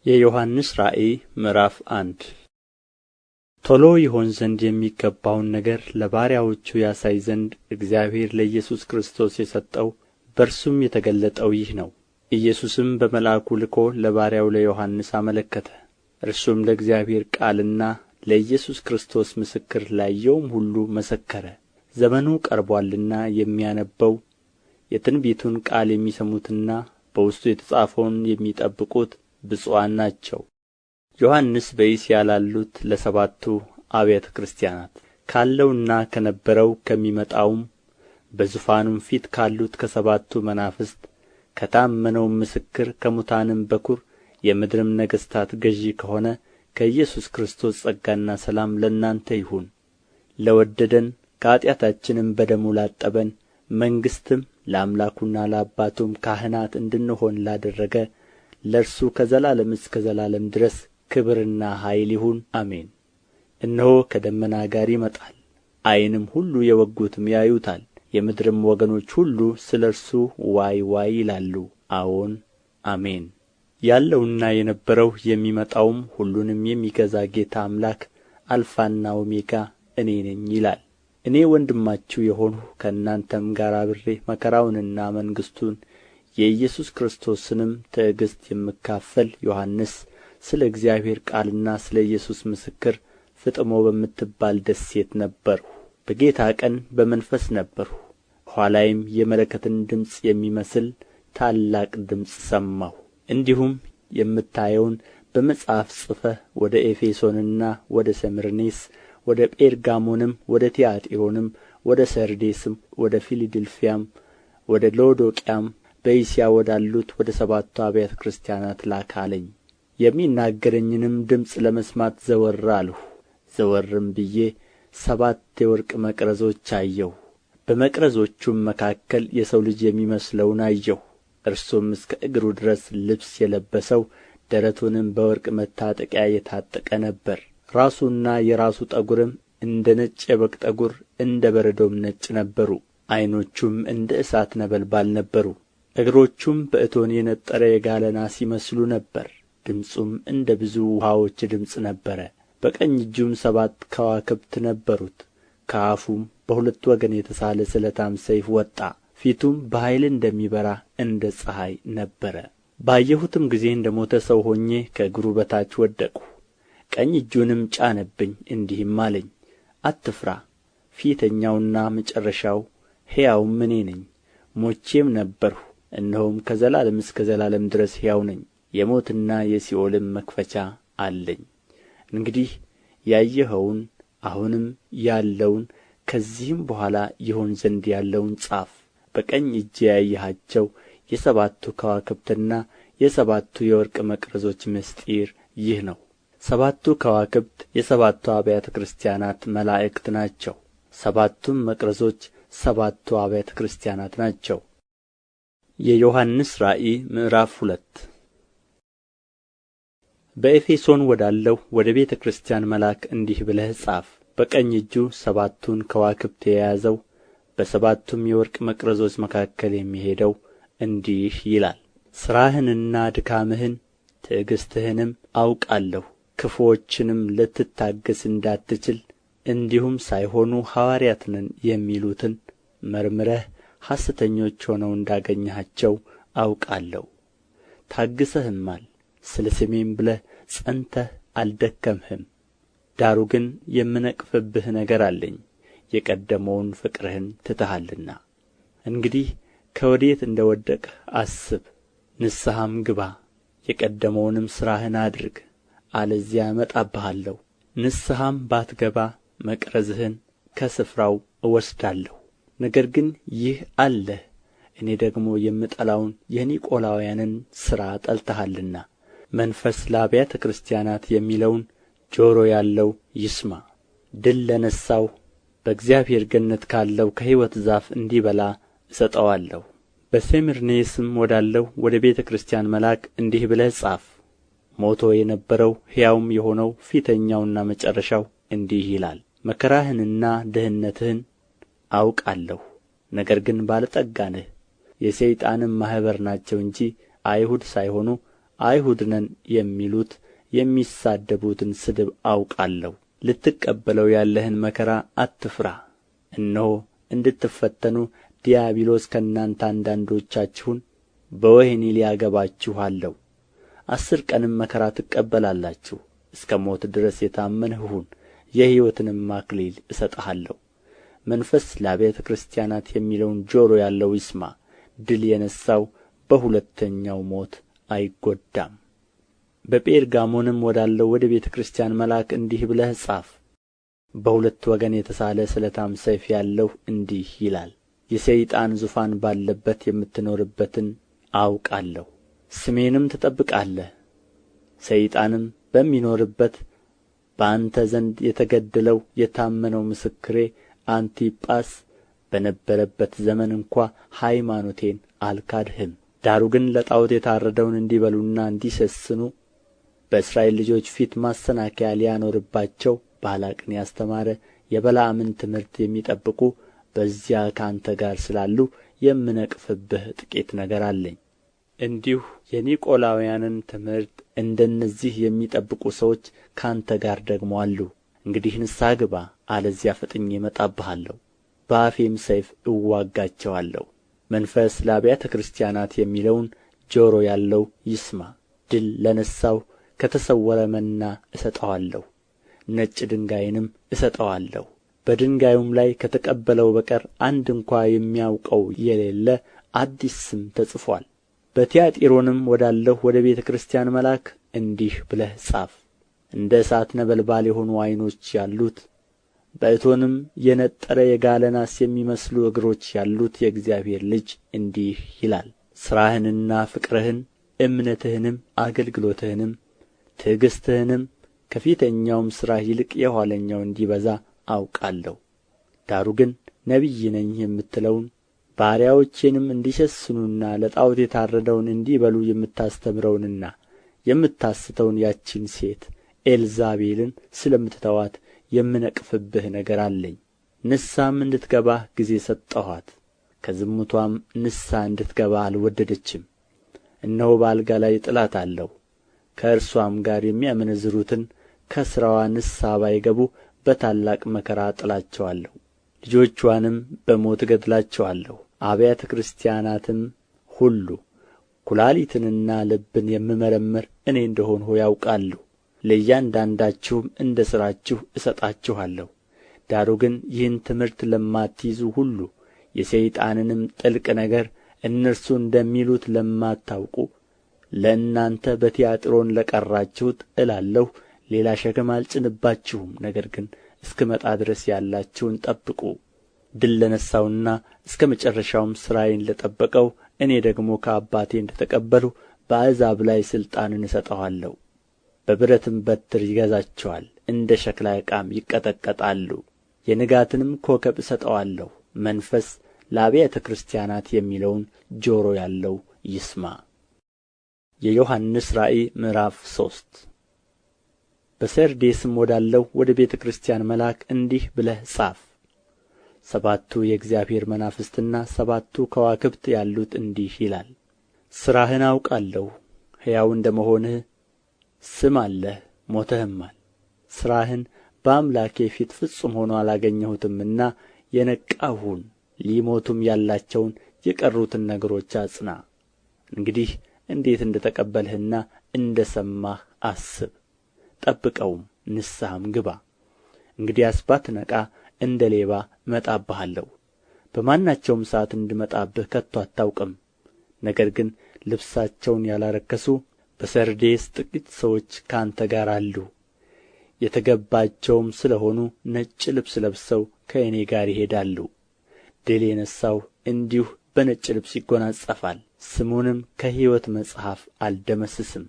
የዮሐንስ ራእይ ምዕራፍ 1 ቶሎ ይሆን ዘንድ የሚገባውን ነገር ለባሪያዎቹ ያሳይ ዘንድ እግዚአብሔር ለኢየሱስ ክርስቶስ የሰጠው በእርሱም የተገለጠው ይህ ነው። ኢየሱስም በመልአኩ ልኮ ለባሪያው ለዮሐንስ አመለከተ። እርሱም ለእግዚአብሔር ቃልና ለኢየሱስ ክርስቶስ ምስክር ላየውም ሁሉ መሰከረ። ዘመኑ ቀርቦአልና የሚያነበው የትንቢቱን ቃል የሚሰሙትና በውስጡ የተጻፈውን የሚጠብቁት ብፁዓን ናቸው። ዮሐንስ በእስያ ላሉት ለሰባቱ አብያተ ክርስቲያናት ካለውና ከነበረው ከሚመጣውም በዙፋኑም ፊት ካሉት ከሰባቱ መናፍስት ከታመነውም ምስክር ከሙታንም በኵር የምድርም ነገሥታት ገዥ ከሆነ ከኢየሱስ ክርስቶስ ጸጋና ሰላም ለእናንተ ይሁን። ለወደደን ከኃጢአታችንም በደሙ ላጠበን መንግሥትም ለአምላኩና ለአባቱም ካህናት እንድንሆን ላደረገ ለእርሱ ከዘላለም እስከ ዘላለም ድረስ ክብርና ኃይል ይሁን፣ አሜን። እነሆ ከደመና ጋር ይመጣል፣ ዓይንም ሁሉ የወጉትም ያዩታል፣ የምድርም ወገኖች ሁሉ ስለ እርሱ ዋይ ዋይ ይላሉ። አዎን አሜን። ያለውና የነበረው የሚመጣውም ሁሉንም የሚገዛ ጌታ አምላክ አልፋና ኦሜጋ እኔ ነኝ ይላል። እኔ ወንድማችሁ የሆንሁ ከእናንተም ጋር አብሬ መከራውንና መንግሥቱን የኢየሱስ ክርስቶስንም ትዕግሥት የምካፈል ዮሐንስ ስለ እግዚአብሔር ቃልና ስለ ኢየሱስ ምስክር ፍጥሞ በምትባል ደሴት ነበርሁ። በጌታ ቀን በመንፈስ ነበርሁ። ኋላይም የመለከትን ድምፅ የሚመስል ታላቅ ድምፅ ሰማሁ። እንዲሁም የምታየውን በመጽሐፍ ጽፈህ ወደ ኤፌሶንና ወደ ሰምርኔስ ወደ ጴርጋሞንም ወደ ትያጥሮንም ወደ ሰርዴስም ወደ ፊልድልፍያም ወደ ሎዶቅያም በእስያ ወዳሉት ወደ ሰባቱ አብያተ ክርስቲያናት ላክ አለኝ። የሚናገረኝንም ድምፅ ለመስማት ዘወር አልሁ። ዘወርም ብዬ 7 የወርቅ መቅረዞች አየሁ። በመቅረዞቹም መካከል የሰው ልጅ የሚመስለውን አየሁ። እርሱም እስከ እግሩ ድረስ ልብስ የለበሰው ደረቱንም በወርቅ መታጠቂያ የታጠቀ ነበር። ራሱና የራሱ ጠጕርም እንደ ነጭ የበግ ጠጕር እንደ በረዶም ነጭ ነበሩ። ዓይኖቹም እንደ እሳት ነበልባል ነበሩ። እግሮቹም በእቶን የነጠረ የጋለ ናስ ይመስሉ ነበር። ድምፁም እንደ ብዙ ውኃዎች ድምፅ ነበረ። በቀኝ እጁም 7 ከዋክብት ነበሩት። ከአፉም በሁለት ወገን የተሳለ ስለታም ሰይፍ ወጣ። ፊቱም በኃይል እንደሚበራ እንደ ፀሐይ ነበረ። ባየሁትም ጊዜ እንደ ሞተ ሰው ሆኜ ከእግሩ በታች ወደቅሁ። ቀኝ እጁንም ጫነብኝ፣ እንዲህም አለኝ፣ አትፍራ፣ ፊተኛውና መጨረሻው ሕያውም እኔ ነኝ። ሞቼም ነበርሁ፣ እነሆም ከዘላለም እስከ ዘላለም ድረስ ሕያው ነኝ። የሞትና የሲኦልም መክፈቻ አለኝ። እንግዲህ ያየኸውን አሁንም ያለውን ከዚህም በኋላ ይሆን ዘንድ ያለውን ጻፍ። በቀኝ እጄ ያየሃቸው የሰባቱ ከዋክብትና የሰባቱ የወርቅ መቅረዞች ምሥጢር ይህ ነው። 7ቱ ከዋክብት የሰባቱ አብያተ ክርስቲያናት መላእክት ናቸው። 7ቱም መቅረዞች 7ቱ አብያተ ክርስቲያናት ናቸው። የዮሐንስ ራእይ ምዕራፍ 2 በኤፌሶን ወዳለው ወደ ቤተ ክርስቲያን መልአክ እንዲህ ብለህ ጻፍ። በቀኝ እጁ 7ቱን ከዋክብት የያዘው በሰባቱም የወርቅ መቅረዞች መካከል የሚሄደው እንዲህ ይላል፣ ሥራህንና ድካምህን ትዕግሥትህንም አውቃለሁ። ክፉዎችንም ልትታገሥ እንዳትችል እንዲሁም ሳይሆኑ ሐዋርያት ነን የሚሉትን መርምረህ ሐሰተኞች ሆነው እንዳገኘሃቸው አውቃለሁ። ታግሠህማል፣ ስለ ስሜም ብለህ ጸንተህ አልደከምህም። ዳሩ ግን የምነቅፍብህ ነገር አለኝ፣ የቀደመውን ፍቅርህን ትተሃልና። እንግዲህ ከወዴት እንደ ወደቅህ አስብ፣ ንስሐም ግባ፣ የቀደመውንም ሥራህን አድርግ፣ አለዚያ እመጣብሃለሁ። ንስሐም ባትገባ መቅረዝህን ከስፍራው እወስዳለሁ። ነገር ግን ይህ አለህ፣ እኔ ደግሞ የምጠላውን የኒቆላውያንን ሥራ ጠልተሃልና። መንፈስ ለአብያተ ክርስቲያናት የሚለውን ጆሮ ያለው ይስማ። ድል ለነሣው በእግዚአብሔር ገነት ካለው ከሕይወት ዛፍ እንዲበላ እሰጠዋለሁ። በሰምርኔስም ወዳለው ወደ ቤተ ክርስቲያን መልአክ እንዲህ ብለህ ጻፍ። ሞቶ የነበረው ሕያውም የሆነው ፊተኛውና መጨረሻው እንዲህ ይላል፣ መከራህንና ድህነትህን አውቃለሁ፣ ነገር ግን ባለጠጋ ነህ። የሰይጣንም ማኅበር ናቸው እንጂ አይሁድ ሳይሆኑ አይሁድ ነን የሚሉት የሚሳደቡትን ስድብ አውቃለሁ። ልትቀበለው ያለህን መከራ አትፍራ። እነሆ እንድትፈተኑ ዲያብሎስ ከእናንተ አንዳንዶቻችሁን በወህኒ ሊያገባችሁ አለው። 10 ቀንም መከራ ትቀበላላችሁ። እስከ ሞት ድረስ የታመንህ ሁን፣ የሕይወትንም አክሊል እሰጥሃለሁ። መንፈስ ለአብያተ ክርስቲያናት የሚለውን ጆሮ ያለው ይስማ። ድል የነሣው በሁለተኛው ሞት አይጐዳም። በጴርጋሞንም ወዳለው ወደ ቤተ ክርስቲያን መልአክ እንዲህ ብለህ ጻፍ። በሁለት ወገን የተሳለ ስለታም ሰይፍ ያለው እንዲህ ይላል፣ የሰይጣን ዙፋን ባለበት የምትኖርበትን አውቃለሁ። ስሜንም ትጠብቃለህ። ሰይጣንም በሚኖርበት በአንተ ዘንድ የተገደለው የታመነው ምስክሬ አንቲጳስ በነበረበት ዘመን እንኳ ሃይማኖቴን አልካድህም። ዳሩ ግን ለጣዖት የታረደውን እንዲበሉና እንዲሴስኑ በእስራኤል ልጆች ፊት ማሰናከያ ሊያኖርባቸው ባላቅን ያስተማረ የበለዓምን ትምህርት የሚጠብቁ በዚያ ከአንተ ጋር ስላሉ የምነቅፍብህ ጥቂት ነገር አለኝ። እንዲሁ የኒቆላውያንን ትምህርት እንደነዚህ የሚጠብቁ ሰዎች ከአንተ ጋር ደግሞ አሉ። እንግዲህ ንስሐ ግባ፣ አለዚያ ፈጥኜ እመጣብሃለሁ፣ በአፌም ሰይፍ እዋጋቸዋለሁ። መንፈስ ለአብያተ ክርስቲያናት የሚለውን ጆሮ ያለው ይስማ። ድል ለነሣው ከተሰወረ መና እሰጠዋለሁ፣ ነጭ ድንጋይንም እሰጠዋለሁ። በድንጋዩም ላይ ከተቀበለው በቀር አንድ እንኳ የሚያውቀው የሌለ አዲስ ስም ተጽፎአል። በትያጥሮንም ወዳለው ወደ ቤተ ክርስቲያን መልአክ እንዲህ ብለህ ጻፍ። እንደ እሳት ነበልባል የሆኑ ዓይኖች ያሉት በእቶንም የነጠረ የጋለ ናስ የሚመስሉ እግሮች ያሉት የእግዚአብሔር ልጅ እንዲህ ይላል፣ ሥራህንና ፍቅርህን እምነትህንም አገልግሎትህንም ትዕግሥትህንም ከፊተኛውም ሥራህ ይልቅ የኋለኛው እንዲበዛ አውቃለሁ። ዳሩ ግን ነቢይ ነኝ የምትለውን ባሪያዎቼንም እንዲሴስኑና ለጣዖት የታረደውን እንዲበሉ የምታስተምረውንና የምታስተውን ያችን ሴት ኤልዛቤልን ስለምትተዋት የምነቅፍብህ ነገር አለኝ። ንስሐም እንድትገባ ጊዜ ሰጠኋት፣ ከዝሙቷም ንስሐ እንድትገባ አልወደደችም። እነሆ በአልጋ ላይ እጥላታለሁ፣ ከእርሷም ጋር የሚያመነዝሩትን ከሥራዋ ንስሐ ባይገቡ በታላቅ መከራ እጥላቸዋለሁ፣ ልጆቿንም በሞት እገድላቸዋለሁ። አብያተ ክርስቲያናትም ሁሉ ኵላሊትንና ልብን የምመረምር እኔ እንደ ሆንሁ ያውቃሉ። ለእያንዳንዳችሁም እንደ ሥራችሁ እሰጣችኋለሁ። ዳሩ ግን ይህን ትምህርት ለማትይዙ ሁሉ የሰይጣንንም ጥልቅ ነገር እነርሱ እንደሚሉት ለማታውቁ ለእናንተ በትያጥሮን ለቀራችሁት እላለሁ፣ ሌላ ሸክም አልጭንባችሁም። ነገር ግን እስክመጣ ድረስ ያላችሁን ጠብቁ። ድል ለነሣውና እስከ መጨረሻውም ሥራዬን ለጠበቀው እኔ ደግሞ ከአባቴ እንደ ተቀበልሁ በአሕዛብ ላይ ሥልጣንን እሰጠዋለሁ። በብረትም በትር ይገዛቸዋል፣ እንደ ሸክላ ዕቃም ይቀጠቀጣሉ። የንጋትንም ኮከብ እሰጠዋለሁ። መንፈስ ለአብያተ ክርስቲያናት የሚለውን ጆሮ ያለው ይስማ። የዮሐንስ ራእይ ምዕራፍ 3 በሰርዴስም ወዳለው ወደ ቤተ ክርስቲያን መልአክ እንዲህ ብለህ ጻፍ። ሰባቱ የእግዚአብሔር መናፍስትና ሰባቱ ከዋክብት ያሉት እንዲህ ይላል፣ ሥራህን አውቃለሁ። ሕያው እንደ መሆንህ ስም አለህ፣ ሞተህማል። ሥራህን በአምላኬ ፊት ፍጹም ሆኖ አላገኘሁትምና የነቃህ ሁን፣ ሊሞቱም ያላቸውን የቀሩትን ነገሮች አጽና። እንግዲህ እንዴት እንደ ተቀበልህና እንደ ሰማህ አስብ፣ ጠብቀውም፣ ንስሐም ግባ። እንግዲያስ ባትነቃ እንደ ሌባ እመጣብሃለሁ፣ በማናቸውም ሰዓት እንድመጣብህ ከቶ አታውቅም። ነገር ግን ልብሳቸውን ያላረከሱ በሰርዴስ ጥቂት ሰዎች ከአንተ ጋር አሉ። የተገባቸውም ስለ ሆኑ ነጭ ልብስ ለብሰው ከእኔ ጋር ይሄዳሉ። ድል የነሣው እንዲሁ በነጭ ልብስ ይጐናጸፋል፣ ስሙንም ከሕይወት መጽሐፍ አልደመስስም።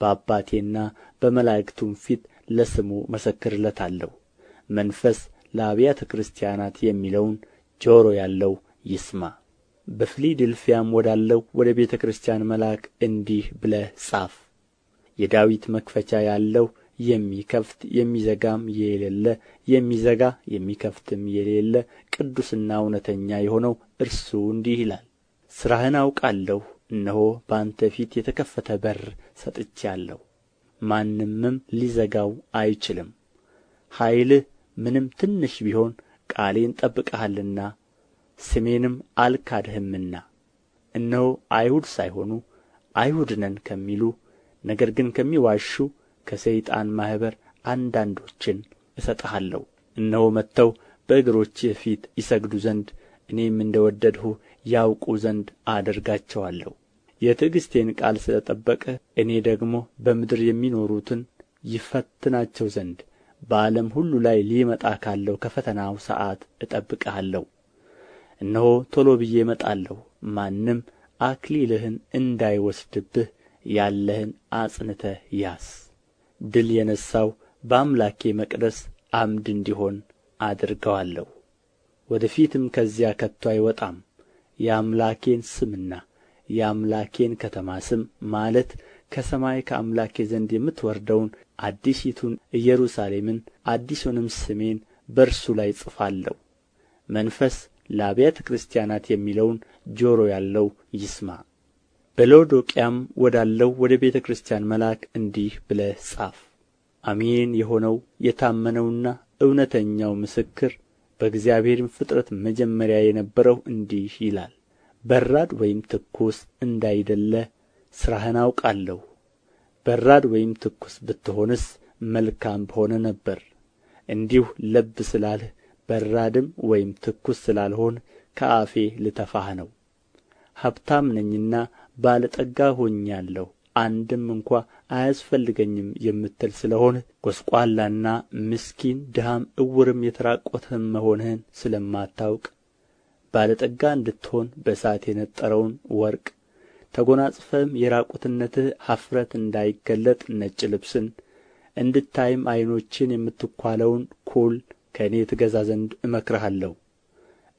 በአባቴና በመላእክቱም ፊት ለስሙ መሰክርለታለሁ። መንፈስ ለአብያተ ክርስቲያናት የሚለውን ጆሮ ያለው ይስማ። በፊልድልፍያም ወዳለው ወደ ቤተ ክርስቲያን መልአክ እንዲህ ብለህ ጻፍ። የዳዊት መክፈቻ ያለው የሚከፍት የሚዘጋም የሌለ የሚዘጋ የሚከፍትም የሌለ ቅዱስና እውነተኛ የሆነው እርሱ እንዲህ ይላል፣ ሥራህን አውቃለሁ፣ እነሆ በአንተ ፊት የተከፈተ በር ሰጥቼአለሁ፣ ማንምም ሊዘጋው አይችልም። ኃይልህ ምንም ትንሽ ቢሆን ቃሌን ጠብቀሃልና ስሜንም አልካድህምና። እነሆ አይሁድ ሳይሆኑ አይሁድ ነን ከሚሉ ነገር ግን ከሚዋሹ ከሰይጣን ማኅበር አንዳንዶችን እሰጥሃለሁ። እነሆ መጥተው በእግሮችህ ፊት ይሰግዱ ዘንድ እኔም እንደ ወደድሁ ያውቁ ዘንድ አደርጋቸዋለሁ። የትዕግሥቴን ቃል ስለ ጠበቅህ እኔ ደግሞ በምድር የሚኖሩትን ይፈትናቸው ዘንድ በዓለም ሁሉ ላይ ሊመጣ ካለው ከፈተናው ሰዓት እጠብቅሃለሁ። እነሆ ቶሎ ብዬ እመጣለሁ። ማንም አክሊልህን እንዳይወስድብህ ያለህን አጽንተህ ያዝ። ድል የነሣው በአምላኬ መቅደስ ዓምድ እንዲሆን አድርገዋለሁ፣ ወደ ፊትም ከዚያ ከቶ አይወጣም። የአምላኬን ስምና የአምላኬን ከተማ ስም ማለት ከሰማይ ከአምላኬ ዘንድ የምትወርደውን አዲሲቱን ኢየሩሳሌምን አዲሱንም ስሜን በእርሱ ላይ እጽፋለሁ። መንፈስ ለአብያተ ክርስቲያናት የሚለውን ጆሮ ያለው ይስማ። በሎዶቅያም ወዳለው ወደ ቤተ ክርስቲያን መልአክ እንዲህ ብለህ ጻፍ። አሜን የሆነው የታመነውና እውነተኛው ምስክር በእግዚአብሔርም ፍጥረት መጀመሪያ የነበረው እንዲህ ይላል። በራድ ወይም ትኩስ እንዳይደለ ሥራህን አውቃለሁ። በራድ ወይም ትኩስ ብትሆንስ መልካም በሆነ ነበር። እንዲሁ ለብ ስላልህ በራድም ወይም ትኩስ ስላልሆንህ ከአፌ ልተፋህ ነው። ሀብታም ነኝና ባለጠጋ ሆኛለሁ፣ አንድም እንኳ አያስፈልገኝም የምትል ስለ ሆንህ ጐስቋላና ምስኪን ድሃም ዕውርም የተራቆትህም መሆንህን ስለማታውቅ ባለጠጋ እንድትሆን በእሳት የነጠረውን ወርቅ ተጐናጽፈህም የራቁትነትህ ኀፍረት እንዳይገለጥ ነጭ ልብስን እንድታይም ዓይኖችን የምትኳለውን ኩል ከእኔ ትገዛ ዘንድ እመክርሃለሁ።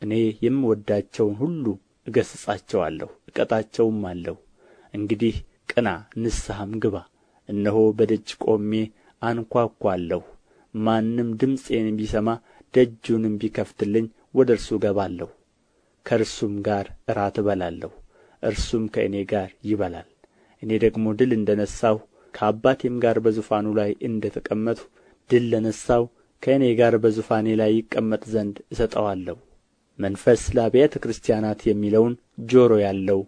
እኔ የምወዳቸውን ሁሉ እገሥጻቸዋለሁ እቀጣቸውማለሁ። እንግዲህ ቅና ንስሐም ግባ። እነሆ በደጅ ቆሜ አንኳኳለሁ። ማንም ድምፄን ቢሰማ ደጁንም ቢከፍትልኝ ወደ እርሱ እገባለሁ፣ ከእርሱም ጋር እራት እበላለሁ፣ እርሱም ከእኔ ጋር ይበላል። እኔ ደግሞ ድል እንደ ነሣሁ ከአባቴም ጋር በዙፋኑ ላይ እንደ ተቀመጥሁ ድል ለነሣው ከእኔ ጋር በዙፋኔ ላይ ይቀመጥ ዘንድ እሰጠዋለሁ። መንፈስ ለአብያተ ክርስቲያናት የሚለውን ጆሮ ያለው